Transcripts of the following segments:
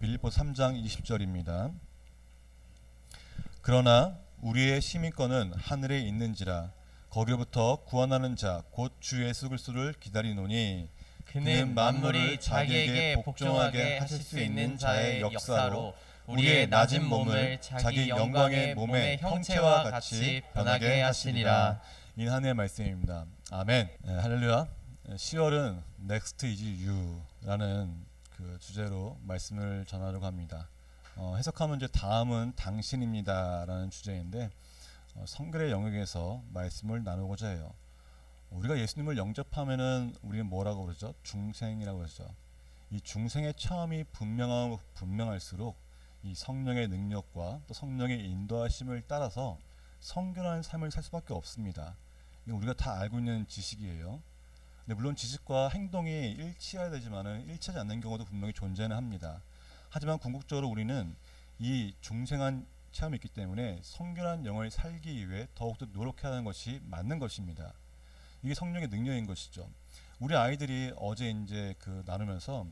빌립보서 3장 20절입니다. 그러나 우리의 시민권은 하늘에 있는지라 거기로부터 구원하는 자 곧 주 예수 그리스도를 기다리노니 그는 만물이 자기에게 복종하게 하실 수 있는 자의 역사로 우리의 낮은 몸을 자기 영광의 몸의 형체와 같이 변하게 하시니라. 이 한 해의 말씀입니다. 아멘. 할렐루야. 10월은 Next is You라는 그 주제로 말씀을 전하려고 합니다. 해석하면 이제 다음은 당신입니다라는 주제인데 성결의 영역에서 말씀을 나누고자 해요. 우리가 예수님을 영접하면은 우리는 뭐라고 그러죠? 중생이라고 그러죠. 이 중생의 처음이 분명할수록 이 성령의 능력과 또 성령의 인도하심을 따라서 성결한 삶을 살 수밖에 없습니다. 이건 우리가 다 알고 있는 지식이에요. 근데 물론 지식과 행동이 일치해야 되지만은 일치하지 않는 경우도 분명히 존재는 합니다. 하지만 궁극적으로 우리는 이 중생한 체험이 있기 때문에 성결한 영을 살기 위해 더욱더 노력해야 하는 것이 맞는 것입니다. 이게 성령의 능력인 것이죠. 우리 아이들이 어제 이제 나누면서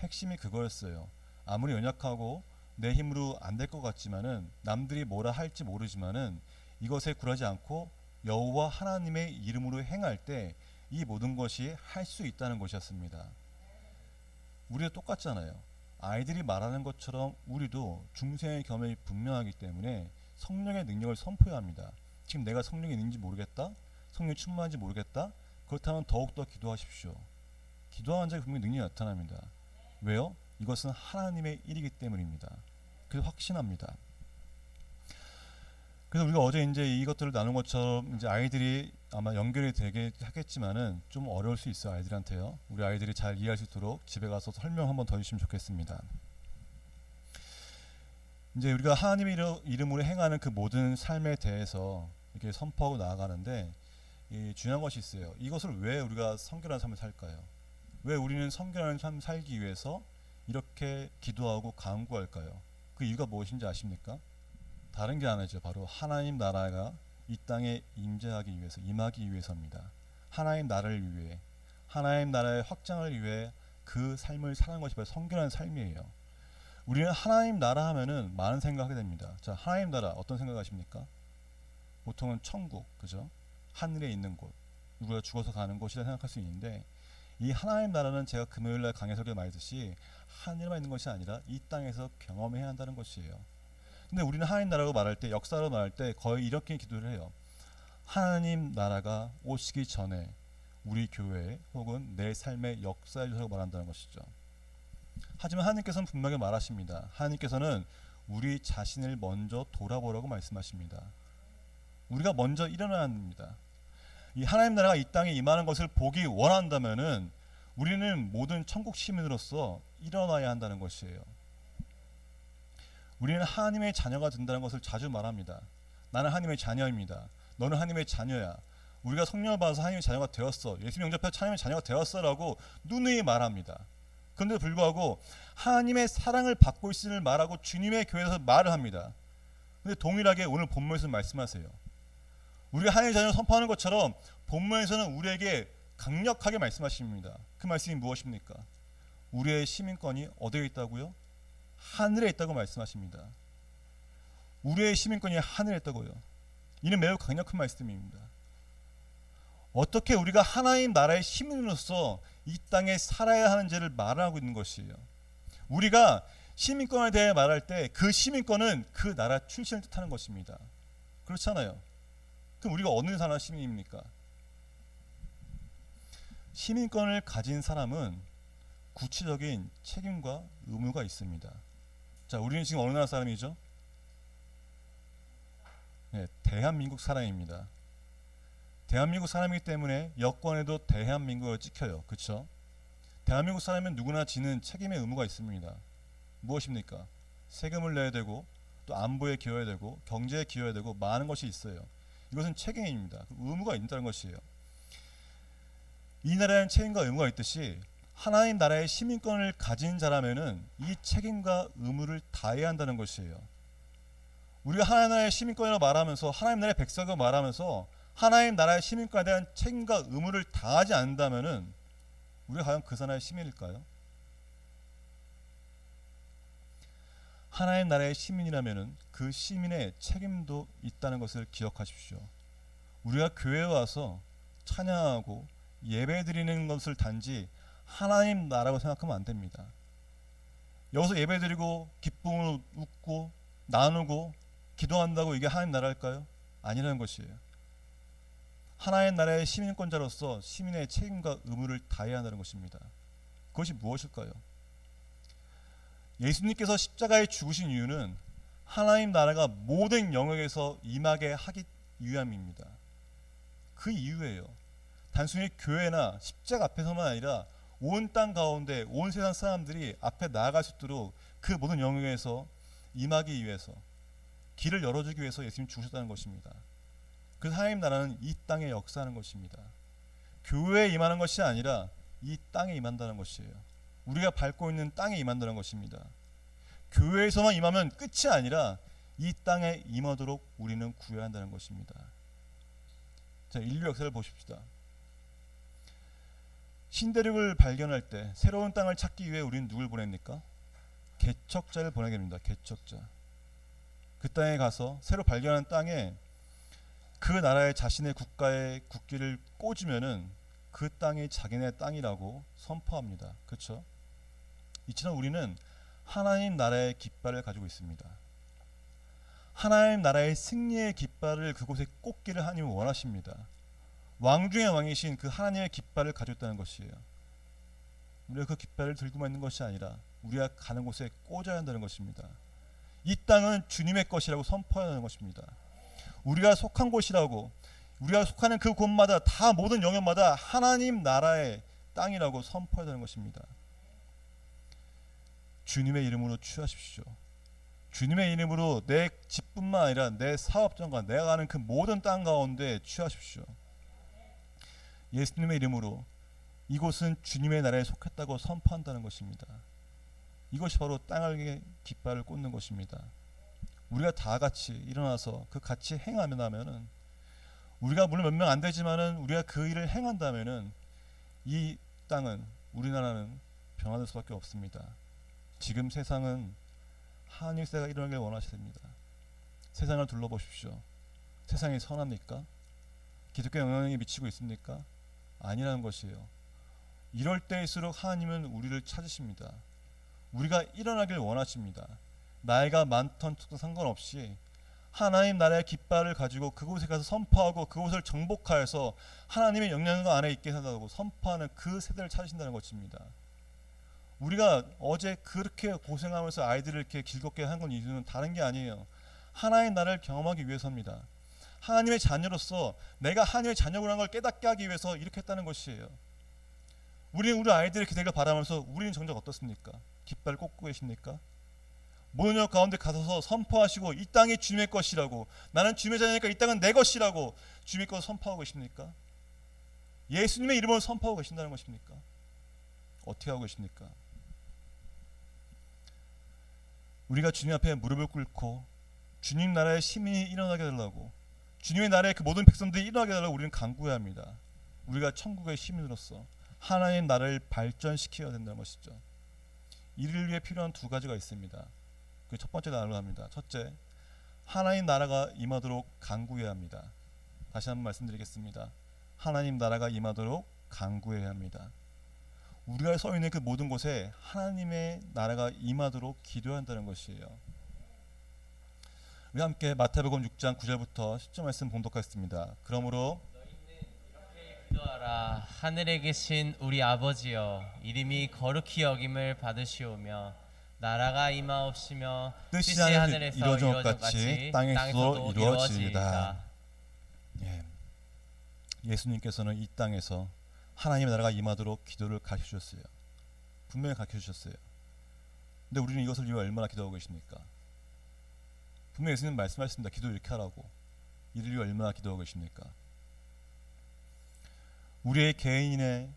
핵심이 그거였어요. 아무리 연약하고 내 힘으로 안 될 것 같지만은 남들이 뭐라 할지 모르지만은 이것에 굴하지 않고 여호와 하나님의 이름으로 행할 때 이 모든 것이 할 수 있다는 것이었습니다. 우리도 똑같잖아요. 아이들이 말하는 것처럼 우리도 중생의 겸임이 분명하기 때문에 성령의 능력을 선포해야 합니다. 지금 내가 성령이 있는지 모르겠다, 성령이 충만한지 모르겠다, 그렇다면 더욱더 기도하십시오. 기도하는 자에게 분명히 능력이 나타납니다. 왜요? 이것은 하나님의 일이기 때문입니다. 그래서 확신합니다. 그래서 우리가 어제 이제 이것들을 나눈 것처럼 이제 아이들이 아마 연결이 되게 하겠지만은 좀 어려울 수 있어요. 아이들한테요. 우리 아이들이 잘 이해할 수 있도록 집에 가서 설명 한번 더 해주시면 좋겠습니다. 이제 우리가 하나님의 이름으로 행하는 그 모든 삶에 대해서 이렇게 선포하고 나아가는데 이 중요한 것이 있어요. 이것을 왜 우리가 성결한 삶을 살까요? 왜 우리는 성결한 삶을 살기 위해서 이렇게 기도하고 간구할까요? 그 이유가 무엇인지 아십니까? 다른 게 아니죠. 바로 하나님 나라가 이 땅에 임하기 위해서입니다. 하나님 나라를 위해, 하나님 나라의 확장을 위해 그 삶을 사는 것이 바로 성결한 삶이에요. 우리는 하나님 나라 하면은 많은 생각하게 됩니다. 자, 하나님 나라 어떤 생각하십니까? 보통은 천국, 그죠? 하늘에 있는 곳, 우리가 죽어서 가는 곳이라 생각할 수 있는데 이 하나님 나라는 제가 금요일날 강해석에 말했듯이 하늘에만 있는 것이 아니라 이 땅에서 경험해야 한다는 것이에요. 근데 우리는 하나님 나라고 말할 때, 역사로 말할 때 거의 이렇게 기도를 해요. 하나님 나라가 오시기 전에 우리 교회 혹은 내 삶의 역사에 주셔서 말한다는 것이죠. 하지만 하나님께서는 분명히 말하십니다. 하나님께서는 우리 자신을 먼저 돌아보라고 말씀하십니다. 우리가 먼저 일어나야 합니다. 이 하나님 나라가 이 땅에 임하는 것을 보기 원한다면은 우리는 모든 천국 시민으로서 일어나야 한다는 것이에요. 우리는 하나님의 자녀가 된다는 것을 자주 말합니다. 나는 하나님의 자녀입니다. 너는 하나님의 자녀야. 우리가 성령을 받아서 하나님의 자녀가 되었어. 예수님 영접해서 하나님의 자녀가 되었어라고 누누이 말합니다. 그런데 불구하고 하나님의 사랑을 받고 있음을 말하고 주님의 교회에서 말을 합니다. 그런데 동일하게 오늘 본문에서 말씀하세요. 우리가 하나님의 자녀를 선포하는 것처럼 본문에서는 우리에게 강력하게 말씀하십니다. 그 말씀이 무엇입니까? 우리의 시민권이 어디에 있다고요? 하늘에 있다고 말씀하십니다. 우리의 시민권이 하늘에 있다고요. 이는 매우 강력한 말씀입니다. 어떻게 우리가 하나님 나라의 시민으로서 이 땅에 살아야 하는지를 말하고 있는 것이에요. 우리가 시민권에 대해 말할 때 그 시민권은 그 나라 출신을 뜻하는 것입니다. 그렇잖아요. 그럼 우리가 어느 나라 시민입니까? 시민권을 가진 사람은 구체적인 책임과 의무가 있습니다. 자, 우리는 지금 어느 나라 사람이죠? 네, 대한민국 사람입니다. 대한민국 사람이기 때문에 여권에도 대한민국을 찍혀요. 그렇죠? 대한민국 사람은 누구나 지는 책임의 의무가 있습니다. 무엇입니까? 세금을 내야 되고 또 안보에 기여해야 되고 경제에 기여해야 되고 많은 것이 있어요. 이것은 책임입니다. 의무가 있다는 것이에요. 이 나라에는 책임과 의무가 있듯이 하나님 나라의 시민권을 가진 자라면은 이 책임과 의무를 다해야 한다는 것이에요. 우리가 하나님 나라의 시민권이라고 말하면서 하나님 나라의 백성이라고 말하면서 하나님 나라의 시민권에 대한 책임과 의무를 다하지 않는다면은 우리가 과연 그 나라의 시민일까요? 하나님 나라의 시민이라면은 그 시민의 책임도 있다는 것을 기억하십시오. 우리가 교회에 와서 찬양하고 예배드리는 것을 단지 하나님 나라고 생각하면 안 됩니다. 여기서 예배드리고 기쁨을 웃고 나누고 기도한다고 이게 하나님 나라일까요? 아니라는 것이에요. 하나님 나라의 시민권자로서 시민의 책임과 의무를 다해야 한다는 것입니다. 그것이 무엇일까요? 예수님께서 십자가에 죽으신 이유는 하나님 나라가 모든 영역에서 임하게 하기 위함입니다. 그 이유예요. 단순히 교회나 십자가 앞에서만 아니라 온 땅 가운데 온 세상 사람들이 앞에 나아갈 수 있도록 그 모든 영역에서 임하기 위해서 길을 열어주기 위해서 예수님이 죽으셨다는 것입니다. 그래서 하나님 나라는 이 땅에 역사하는 것입니다. 교회에 임하는 것이 아니라 이 땅에 임한다는 것이에요. 우리가 밟고 있는 땅에 임한다는 것입니다. 교회에서만 임하면 끝이 아니라 이 땅에 임하도록 우리는 구해야 한다는 것입니다. 자, 인류 역사를 보십시다. 신대륙을 발견할 때 새로운 땅을 찾기 위해 우리는 누굴 보냅니까? 개척자를 보내게 됩니다. 개척자. 그 땅에 가서 새로 발견한 땅에 그 나라의 자신의 국가의 국기를 꽂으면은 그 땅이 자기네 땅이라고 선포합니다. 그렇죠? 이처럼 우리는 하나님 나라의 깃발을 가지고 있습니다. 하나님 나라의 승리의 깃발을 그곳에 꽂기를 하나님은 원하십니다. 왕 중의 왕이신 그 하나님의 깃발을 가지고 있다는 것이에요. 우리가 그 깃발을 들고만 있는 것이 아니라 우리가 가는 곳에 꽂아야 한다는 것입니다. 이 땅은 주님의 것이라고 선포해야 하는 것입니다. 우리가 속한 곳이라고, 우리가 속하는 그 곳마다 다 모든 영역마다 하나님 나라의 땅이라고 선포해야 하는 것입니다. 주님의 이름으로 취하십시오. 주님의 이름으로 내 집뿐만 아니라 내 사업장과 내가 가는 그 모든 땅 가운데 취하십시오. 예수님의 이름으로 이곳은 주님의 나라에 속했다고 선포한다는 것입니다. 이것이 바로 땅을 깃발을 꽂는 것입니다. 우리가 다 같이 일어나서 그 같이 행하면은 우리가 물론 몇 명 안 되지만은 우리가 그 일을 행한다면은 이 땅은 우리나라는 변화될 수밖에 없습니다. 지금 세상은 하나님 세가 일어나길 원하십니다. 세상을 둘러보십시오. 세상이 선합니까? 기독교 영향력이 미치고 있습니까? 아니라는 것이에요. 이럴 때일수록 하나님은 우리를 찾으십니다. 우리가 일어나길 원하십니다. 나이가 많던 상관없이 하나님 나라의 깃발을 가지고 그곳에 가서 선포하고 그곳을 정복하여서 하나님의 영향력 안에 있게 한다고 선포하는 그 세대를 찾으신다는 것입니다. 우리가 어제 그렇게 고생하면서 아이들을 이렇게 즐겁게 한 건 이유는 다른 게 아니에요. 하나님 나라를 경험하기 위해서입니다. 하나님의 자녀로서 내가 하나님의 자녀라는 걸 깨닫게 하기 위해서 이렇게 했다는 것이에요. 우리는 우리 아이들의 기대를 바라면서 우리는 정작 어떻습니까? 깃발을 꽂고 계십니까? 모든 역 가운데 가서 선포하시고 이 땅이 주님의 것이라고, 나는 주님의 자녀니까 이 땅은 내 것이라고 주님의 것을 선포하고 계십니까? 예수님의 이름으로 선포하고 계신다는 것입니까? 어떻게 하고 계십니까? 우리가 주님 앞에 무릎을 꿇고 주님 나라의 시민이 일어나게 하려고, 주님의 나라의 그 모든 백성들이 일어나게 하려고 우리는 간구해야 합니다. 우리가 천국의 시민으로서 하나님 나라를 발전시켜야 된다는 것이죠. 이를 위해 필요한 두 가지가 있습니다. 그 첫 번째 나누려 합니다. 첫째, 하나님 나라가 임하도록 간구해야 합니다. 다시 한번 말씀드리겠습니다. 하나님 나라가 임하도록 간구해야 합니다. 우리가 서 있는 그 모든 곳에 하나님의 나라가 임하도록 기도해야 한다는 것이에요. 우리 함께 마태복음 6장 9절부터 10절 말씀 봉독하겠습니다. 그러므로 기도하라. 하늘에 계신 우리 아버지여, 이름이 거룩히 여김을 받으시오며 나라가 임하옵시며 뜻이 하늘에서 이루어진 것 같이 땅에서도 이루어지리이다. 예수님께서는 이 땅에서 하나님의 나라가 임하도록 기도를 가르쳐주셨어요. 분명히 가르쳐주셨어요. 근데 우리는 이것을 위해 얼마나 기도하고 계십니까? 분명히 예수님 말씀하셨습니다. 기도 이렇게 하라고. 이를 위해 얼마나 기도하고 계십니까? 우리의 개인의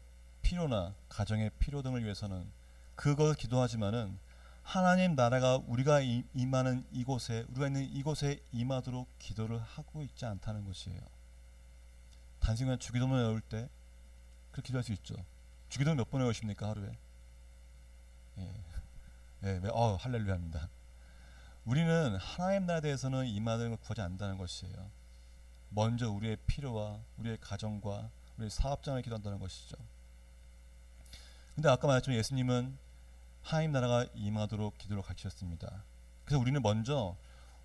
필요나 가정의 필요 등을 위해서는 그것을 기도하지만은 하나님 나라가 우리가 임하는 이곳에, 우리가 있는 이곳에 임하도록 기도를 하고 있지 않다는 것이에요. 단순히 그냥 주기도만 외울 때 그렇게 기도할 수 있죠. 주기도는 몇 번 외우십니까 하루에? 할렐루야입니다. 우리는 하나님 나라에 대해서는 임하는 걸 구하지 않는다는 것이에요. 먼저 우리의 필요와 우리의 가정과 우리의 사업장을 기도한다는 것이죠. 근데 아까 말했지만 예수님은 하나님 나라가 임하도록 기도를 가르치셨습니다. 그래서 우리는 먼저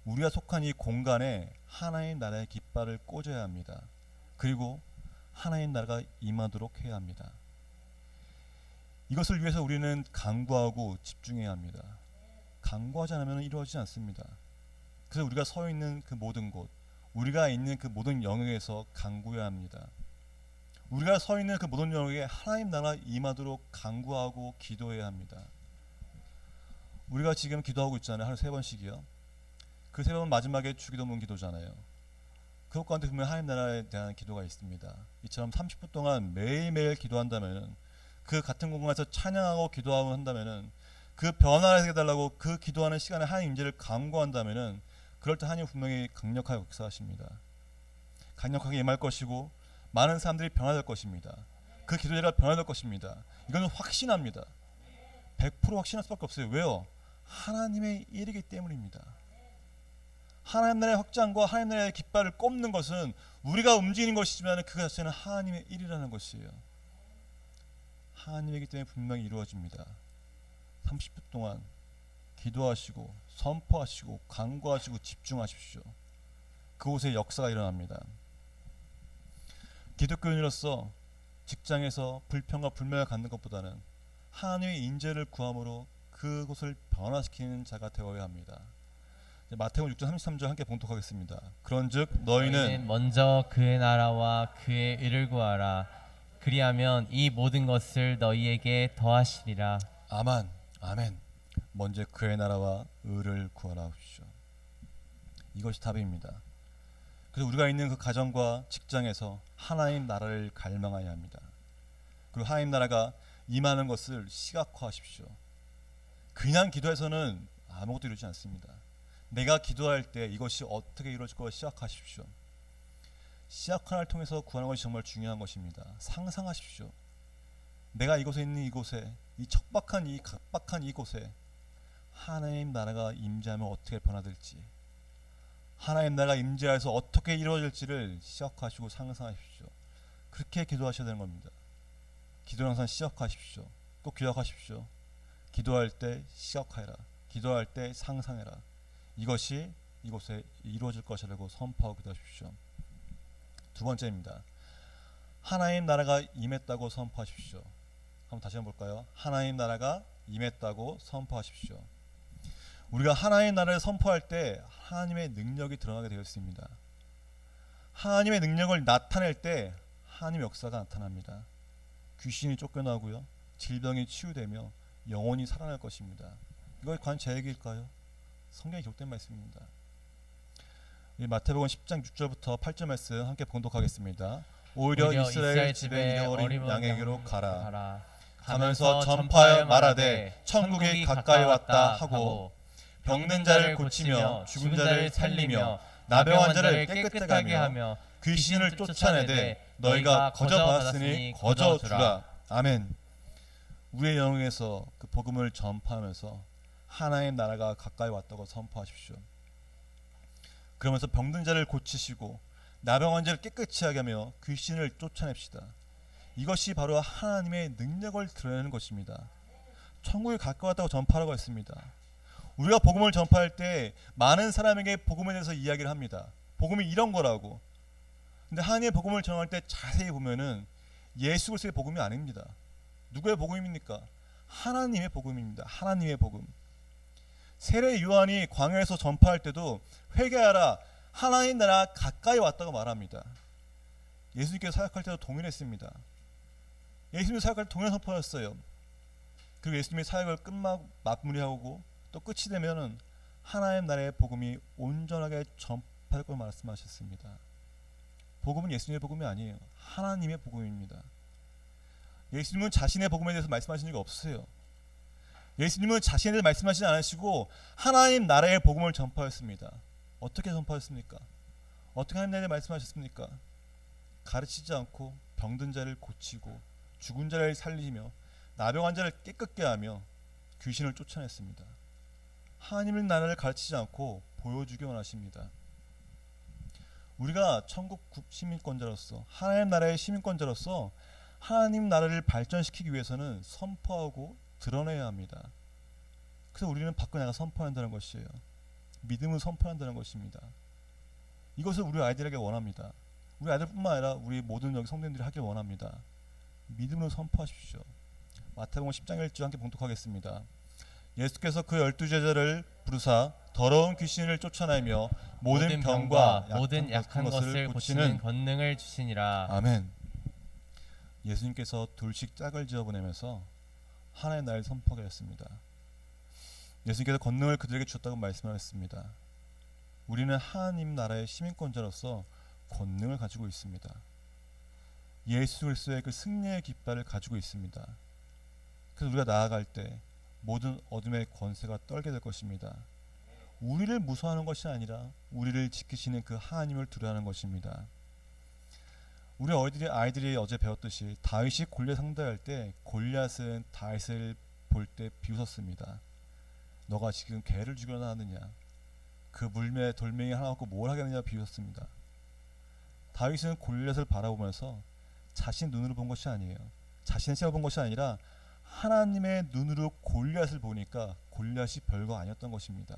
우리가 속한 이 공간에 하나님 나라의 깃발을 꽂아야 합니다. 그리고 하나님 나라가 임하도록 해야 합니다. 이것을 위해서 우리는 간구하고 집중해야 합니다. 간구하지 않으면 이루어지지 않습니다. 그래서 우리가 서 있는 그 모든 곳, 우리가 있는 그 모든 영역에서 간구해야 합니다. 우리가 서 있는 그 모든 영역에 하나님 나라 임하도록 간구하고 기도해야 합니다. 우리가 지금 기도하고 있잖아요. 하루 3번씩이요. 그 3번 마지막에 주기도문 기도잖아요. 그것 가운데 보면 하나님 나라에 대한 기도가 있습니다. 이처럼 30분 동안 매일매일 기도한다면, 그 같은 공간에서 찬양하고 기도하고 한다면은, 그 변화를 해달라고 그 기도하는 시간에 하나님 임재를 간구한다면은, 그럴 때 하나님 분명히 강력하게 역사하십니다. 강력하게 임할 것이고 많은 사람들이 변화될 것입니다. 그 기도자가 변화될 것입니다. 이건 확신합니다. 100% 확신할 수밖에 없어요. 왜요? 하나님의 일이기 때문입니다. 하나님 나라의 확장과 하나님 나라의 깃발을 꼽는 것은 우리가 움직이는 것이지만 그 자체는 하나님의 일이라는 것이에요. 하나님이기 때문에 분명히 이루어집니다. 30분 동안 기도하시고 선포하시고 간구하시고 집중하십시오. 그곳에 역사가 일어납니다. 기독교인으로서 직장에서 불평과 불만을 갖는 것보다는 하나님의 인재를 구함으로 그곳을 변화시키는 자가 되어야 합니다. 마태복음 6장 33절 함께 봉독하겠습니다. 그런즉 너희는 먼저 그의 나라와 그의 의를 구하라. 그리하면 이 모든 것을 너희에게 더하시리라. 아멘. 아멘. 먼저 그의 나라와 의를 구하라 하십시오. 이것이 답입니다. 그래서 우리가 있는 그 가정과 직장에서 하나님 나라를 갈망해야 합니다. 그리고 하나님 나라가 임하는 것을 시각화하십시오. 그냥 기도해서는 아무것도 이루지 않습니다. 내가 기도할 때 이것이 어떻게 이루어질 것을 시작하십시오. 시작하나를 통해서 구하는 것이 정말 중요한 것입니다. 상상하십시오. 내가 이곳에 있는 이곳에, 이 척박한 이 각박한 이곳에 하나님 나라가 임재하면 어떻게 변화될지, 하나님 나라가 임재해서 어떻게 이루어질지를 시작하시고 상상하십시오. 그렇게 기도하셔야 되는 겁니다. 기도는 항상 시작하십시오. 꼭 기억하십시오. 기도할 때 시작하라. 기도할 때 상상해라. 이것이 이곳에 이루어질 것이라고 선포하고 기도하십시오. 두 번째입니다. 하나님 나라가 임했다고 선포하십시오. 한번 다시 한번 볼까요? 하나님 나라가 임했다고 선포하십시오. 우리가 하나님 나라를 선포할 때 하나님의 능력이 드러나게 되어 있습니다. 하나님의 능력을 나타낼 때 하나님의 역사가 나타납니다. 귀신이 쫓겨나고요, 질병이 치유되며 영혼이 살아날 것입니다. 이거 과연 제 얘기일까요? 성경에 기록된 말씀입니다. 마태복음 10장 6절부터 8절 말씀 함께 봉독하겠습니다. 오히려 이스라엘 집에 잃어버린 양에게로 가라. 가면서 전파하여 말하되 천국이 가까이 왔다 하고, 병든 자를 고치며 죽은 자를 살리며 나병한 자를 깨끗하게 하며 귀신을 쫓아내되 너희가 거저 받았으니 거저 주라. 아멘. 우리의 영역에서 그 복음을 전파하면서 하나님 나라가 가까이 왔다고 선포하십시오. 그러면서 병든 자를 고치시고 나병한 자를 깨끗이 하게 하며 귀신을 쫓아냅시다. 이것이 바로 하나님의 능력을 드러내는 것입니다. 천국이 가까이 왔다고 전파하라고 했습니다. 우리가 복음을 전파할 때 많은 사람에게 복음에 대해서 이야기를 합니다. 복음이 이런 거라고. 근데 하나님의 복음을 전할 때 자세히 보면은 예수 그리스도의 복음이 아닙니다. 누구의 복음입니까? 하나님의 복음입니다. 하나님의 복음. 세례 요한이 광야에서 전파할 때도 회개하라, 하나님 나라 가까이 왔다고 말합니다. 예수님께서 사역할 때도 동일했습니다. 예수님이 사역할 때 동일한 선포였어요. 그리고 예수님이 사역을 마무리하고 또 끝이 되면은 하나님 나라의 복음이 온전하게 전파될 걸 말씀하셨습니다. 복음은 예수님의 복음이 아니에요. 하나님의 복음입니다. 예수님은 자신의 복음에 대해서 말씀하신 적이 없으세요. 예수님은 자신에 대해서 말씀하시지 않으시고 하나님 나라의 복음을 전파했습니다. 어떻게 전파했습니까? 어떻게 하나님 나라에 말씀하셨습니까? 가르치지 않고 병든 자를 고치고 죽은 자를 살리며 나병한 자를 깨끗게 하며 귀신을 쫓아냈습니다. 하나님의 나라를 가르치지 않고 보여주기 원하십니다. 우리가 천국 시민권자로서 하나님 나라의 시민권자로서 하나님 나라를 발전시키기 위해서는 선포하고 드러내야 합니다. 그래서 우리는 밖에 나가 선포한다는 것이에요. 믿음을 선포한다는 것입니다. 이것을 우리 아이들에게 원합니다. 우리 아이들뿐만 아니라 우리 모든 여기 성도님들이 하길 원합니다. 믿음을 선포하십시오. 마태복음 10장 1절 함께 봉독하겠습니다. 예수께서 그 12제자를 부르사 더러운 귀신을 쫓아내며 모든 병과 모든 약한 것을 고치는 권능을 주시니라. 아멘. 예수님께서 둘씩 짝을 지어 보내면서 하나의 나라를 선포하게 했습니다. 예수님께서 권능을 그들에게 주셨다고 말씀하셨습니다. 우리는 하나님 나라의 시민권자로서 권능을 가지고 있습니다. 예수 그리스도의 그 승리의 깃발을 가지고 있습니다. 그래서 우리가 나아갈 때 모든 어둠의 권세가 떨게 될 것입니다. 우리를 무서워하는 것이 아니라 우리를 지키시는 그 하나님을 두려워하는 것입니다. 우리 아이들이 어제 배웠듯이 다윗이 골리앗 상대할 때 골리앗은 다윗을 볼 때 비웃었습니다. 너가 지금 개를 죽이려 하느냐, 그 물매 돌멩이 하나 갖고 뭘 하겠느냐 비웃었습니다. 다윗은 골리앗을 바라보면서 자신 눈으로 본 것이 아니에요. 자신의 시각을 본 것이 아니라 하나님의 눈으로 골리앗을 보니까 골리앗이 별거 아니었던 것입니다.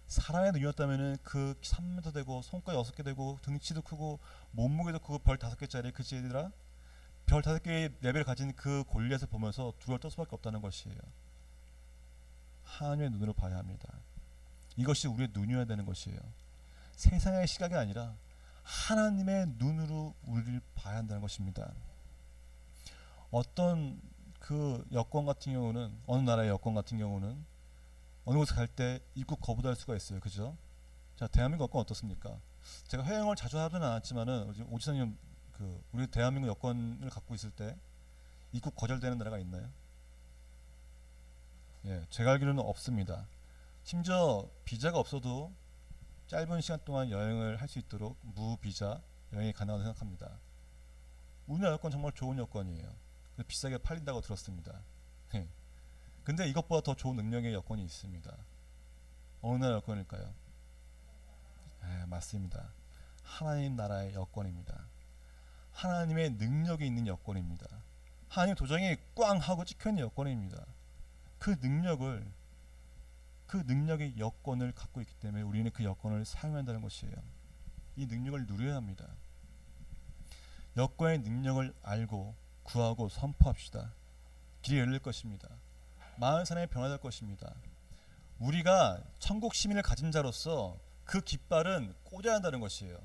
사람의 눈이었다면은 그 3m 되고 손가락 6개 되고 등치도 크고 몸무게도 크고 별 5개짜리 그 지혜들아 별 5개의 레벨을 가진 그 골리앗을 보면서 두려울 떨 수밖에 없다는 것이에요. 하나님의 눈으로 봐야 합니다. 이것이 우리의 눈이어야 되는 것이에요. 세상의 시각이 아니라 하나님의 눈으로 우리를 봐야 한다는 것입니다. 어떤 그 여권 같은 경우는 어느 나라의 여권 같은 경우는 어느 곳에 갈 때 입국 거부할 수가 있어요. 그죠? 자, 대한민국 여권 어떻습니까? 제가 해외여행을 자주 하지는 않았지만은 오지사님 그 우리 대한민국 여권을 갖고 있을 때 입국 거절되는 나라가 있나요? 예, 제가 알기로는 없습니다. 심지어 비자가 없어도 짧은 시간 동안 여행을 할 수 있도록 무비자 여행이 가능하다고 생각합니다. 우리나라 여권 정말 좋은 여권이에요. 비싸게 팔린다고 들었습니다. 근데 이것보다 더 좋은 능력의 여권이 있습니다. 어느 나라 여권일까요? 맞습니다. 하나님 나라의 여권입니다. 하나님의 능력이 있는 여권입니다. 하나님 도장이 꽝 하고 찍혀있는 여권입니다. 그 능력의 여권을 갖고 있기 때문에 우리는 그 여권을 사용한다는 것이에요. 이 능력을 누려야 합니다. 여권의 능력을 알고 구하고 선포합시다. 길이 열릴 것입니다. 많은 사람이 변화될 것입니다. 우리가 천국 시민을 가진 자로서 그 깃발은 꽂아야 한다는 것이에요.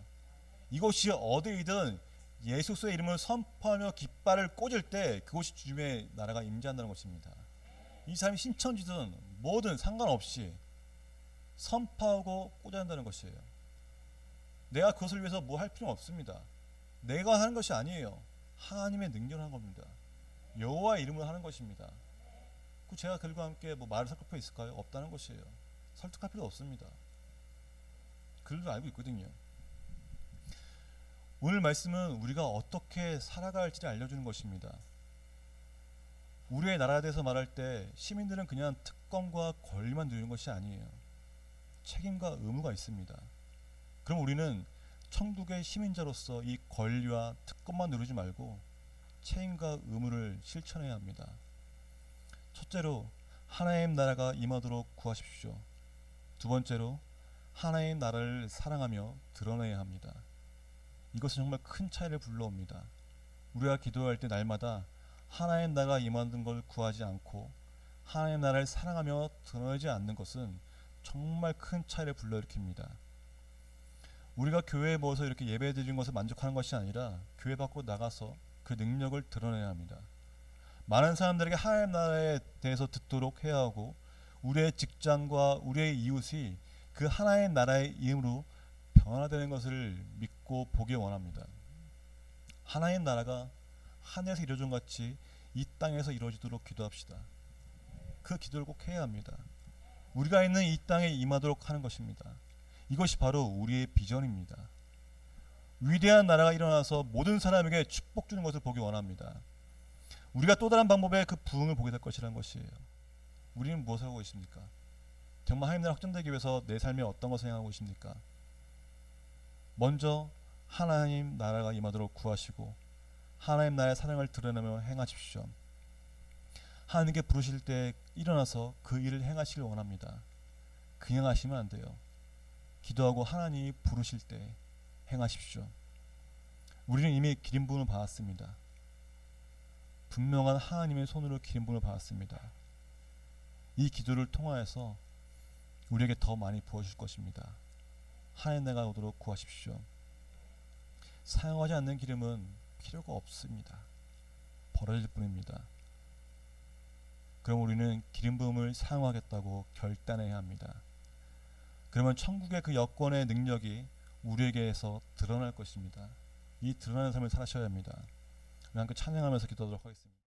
이곳이 어디이든 예수 그리스도의 이름을 선포하며 깃발을 꽂을 때 그곳이 주님의 나라가 임재한다는 것입니다. 이 사람이 신천지든 뭐든 상관없이 선포하고 꽂아야 한다는 것이에요. 내가 그것을 위해서 뭐 할 필요는 없습니다. 내가 하는 것이 아니에요. 하나님의 능력을 하는 겁니다. 여호와의 이름을 하는 것입니다. 그 제가 그들과 함께 뭐 말을 섞을 필요 있을까요? 없다는 것이에요. 설득할 필요 없습니다. 그들도 알고 있거든요. 오늘 말씀은 우리가 어떻게 살아가야 할지를 알려주는 것입니다. 우리의 나라에 대해서 말할 때 시민들은 그냥 특권과 권리만 누리는 것이 아니에요. 책임과 의무가 있습니다. 그럼 우리는 천국의 시민자로서 이 권리와 특권만 누리지 말고 책임과 의무를 실천해야 합니다. 첫째로 하나님 나라가 임하도록 구하십시오. 두 번째로 하나님 나라를 사랑하며 드러내야 합니다. 이것은 정말 큰 차이를 불러옵니다. 우리가 기도할 때 날마다 하나님 나라가 임하는 걸 구하지 않고 하나님 나라를 사랑하며 드러내지 않는 것은 정말 큰 차이를 불러일으킵니다. 우리가 교회에 모여서 이렇게 예배 드리는 것을 만족하는 것이 아니라 교회 밖으로 나가서 그 능력을 드러내야 합니다. 많은 사람들에게 하나님 나라에 대해서 듣도록 해야 하고 우리의 직장과 우리의 이웃이 그 하나님 나라의 이름으로 변화되는 것을 믿고 보기 원합니다. 하나님 나라가 하늘에서 이루어진 것 같이 이 땅에서 이루어지도록 기도합시다. 그 기도를 꼭 해야 합니다. 우리가 있는 이 땅에 임하도록 하는 것입니다. 이것이 바로 우리의 비전입니다. 위대한 나라가 일어나서 모든 사람에게 축복 주는 것을 보기 원합니다. 우리가 또 다른 방법의 그 부흥을 보게 될 것이라는 것이에요. 우리는 무엇을 하고 있습니까? 정말 하나님 나라 확장되기 위해서 내 삶에 어떤 것을 행하고 계십니까? 먼저 하나님 나라가 임하도록 구하시고 하나님 나라의 사랑을 드러내며 행하십시오. 하나님께 부르실 때 일어나서 그 일을 행하시길 원합니다. 그냥 하시면 안 돼요. 기도하고 하나님이 부르실 때 행하십시오. 우리는 이미 기름 부음을 받았습니다. 분명한 하나님의 손으로 기름 부음을 받았습니다. 이 기도를 통하여서 우리에게 더 많이 부어주실 것입니다. 하나님 나라가 오도록 구하십시오. 사용하지 않는 기름은 필요가 없습니다. 버려질 뿐입니다. 그럼 우리는 기름 부음을 사용하겠다고 결단해야 합니다. 그러면 천국의 그 여권의 능력이 우리에게서 드러날 것입니다. 이 드러나는 삶을 살아셔야 합니다. 우리 함께 찬양하면서 기도하도록 하겠습니다.